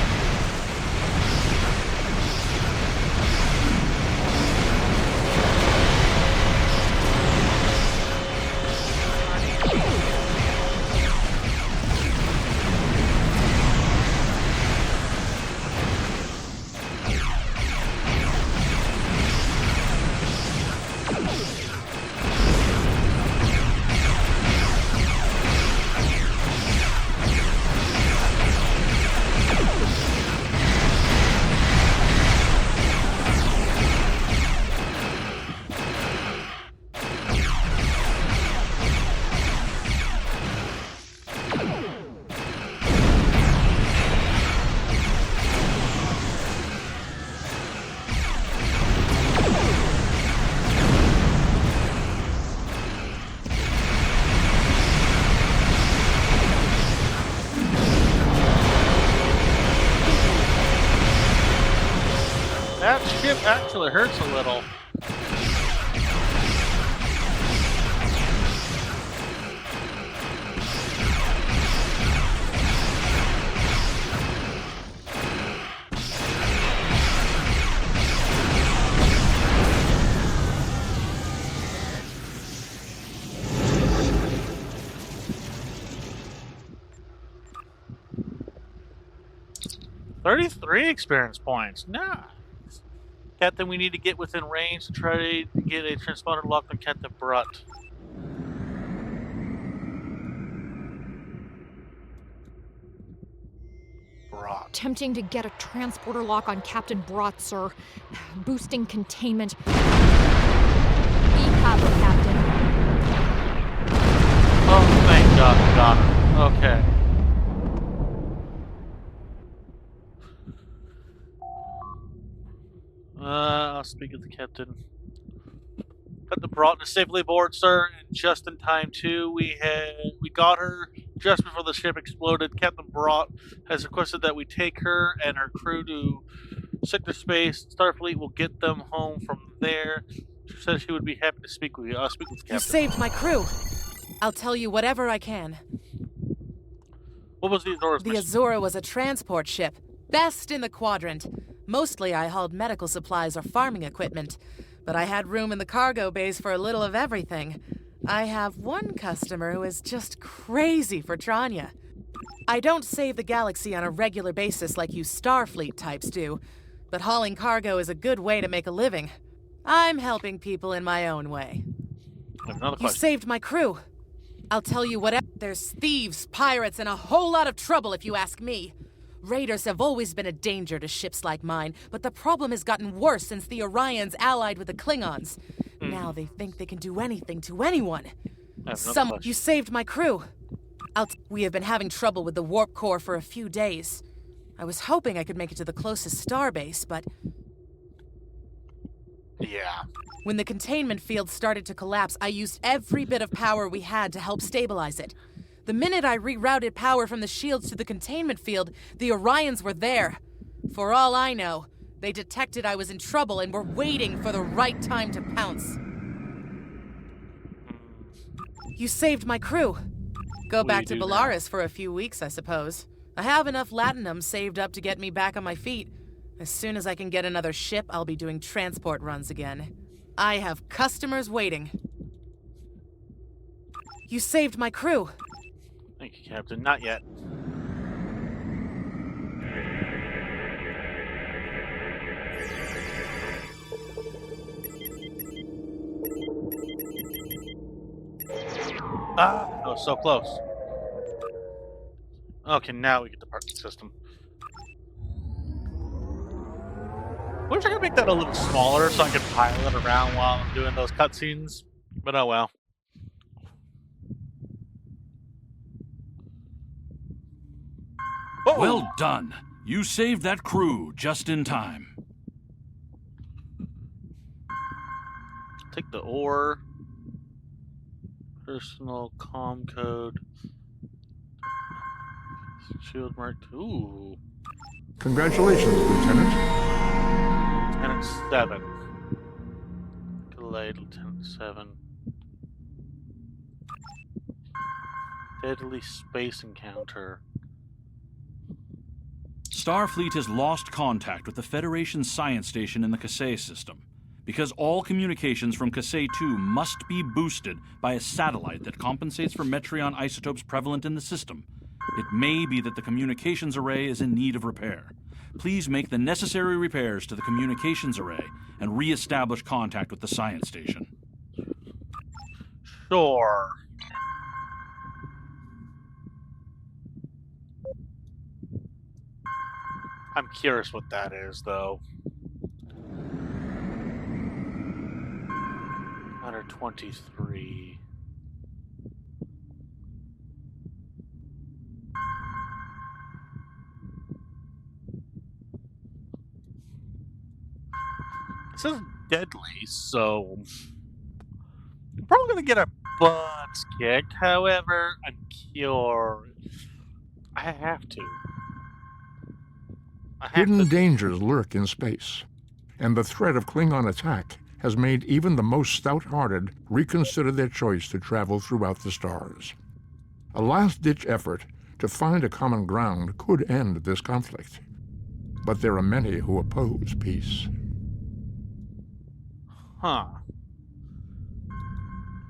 A: That ship actually hurts a little. $33 experience points. Nice. Captain, we need to get within range to try to get a transponder locked on Captain Brutt.
L: Attempting to get a transporter lock on Captain Brott, sir. Boosting containment. We have her, Captain.
A: Oh, thank God we got her. Okay. I'll speak with the captain. Got the Broughton safely aboard, sir, and just in time too. We got her just before the ship exploded, Captain Brought has requested that we take her and her crew to Sector Space. Starfleet will get them home from there. She said she would be happy to speak with you. I'll speak with
K: You
A: Captain.
K: saved my crew. I'll tell you whatever I can.
A: What was the Azora's
K: The
A: mission?
K: Azura was a transport ship, best in the quadrant. Mostly I hauled medical supplies or farming equipment, but I had room in the cargo bays for a little of everything. I have one customer who is just crazy for Tranya. I don't save the galaxy on a regular basis like you Starfleet types do, but hauling cargo is a good way to make a living. I'm helping people in my own way.
A: I have another
K: You
A: question.
K: saved my crew. I'll tell you whatever. There's thieves, pirates, and a whole lot of trouble if you ask me. Raiders have always been a danger to ships like mine, but the problem has gotten worse since the Orions allied with the Klingons. Now they think they can do anything to anyone.
A: I have another question.
K: You saved my crew. We have been having trouble with the warp core for a few days. I was hoping I could make it to the closest starbase, but
A: Yeah.
K: when the containment field started to collapse, I used every bit of power we had to help stabilize it. The minute I rerouted power from the shields to the containment field, the Orions were there. For all I know, they detected I was in trouble and were waiting for the right time to pounce. You saved my crew. Go back to
A: do now.
K: Bellaris for a few weeks, I suppose. I have enough latinum saved up to get me back on my feet. As soon as I can get another ship, I'll be doing transport runs again. I have customers waiting. You saved my crew.
A: Thank you, Captain. Not yet. Ah, that was so close. Okay, now we get the parking system. Wish I could make that a little smaller so I could pilot around while I'm doing those cutscenes. But oh well. Oh!
I: Well done. You saved that crew just in time.
A: Take the ore. Personal comm code. Shield marked. Ooh.
J: Congratulations, Lieutenant.
A: Lieutenant 7. Delayed Lieutenant 7. Deadly space encounter.
I: Starfleet has lost contact with the Federation science station in the Kasei system. Because all communications from Kasei 2 must be boosted by a satellite that compensates for Metreon isotopes prevalent in the system, it may be that the communications array is in need of repair. Please make the necessary repairs to the communications array and re-establish contact with the science station.
A: Sure. I'm curious what that is, though. 123. It says deadly, so I'm probably gonna get our butts kicked. However, I'm curious. I have to.
J: Hidden dangers lurk in space, and the threat of Klingon attack has made even the most stout-hearted reconsider their choice to travel throughout the stars. A last-ditch effort to find a common ground could end this conflict, but there are many who oppose peace.
A: Huh.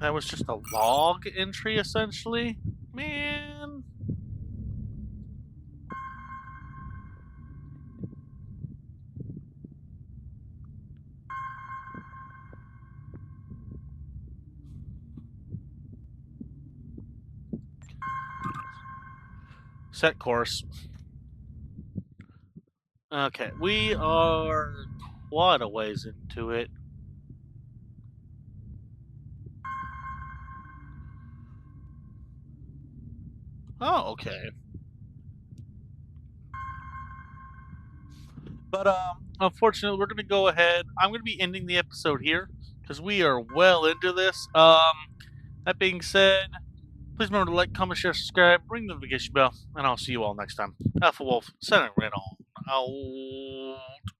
A: That was just a log entry, essentially? Man. Set course. Okay, we are quite a ways into it. Oh, okay. But unfortunately, we're gonna go ahead. I'm gonna be ending the episode here because we are well into this. That being said, Please remember to like, comment, share, subscribe, ring the notification bell, and I'll see you all next time. Alpha Wolf, signing right on out.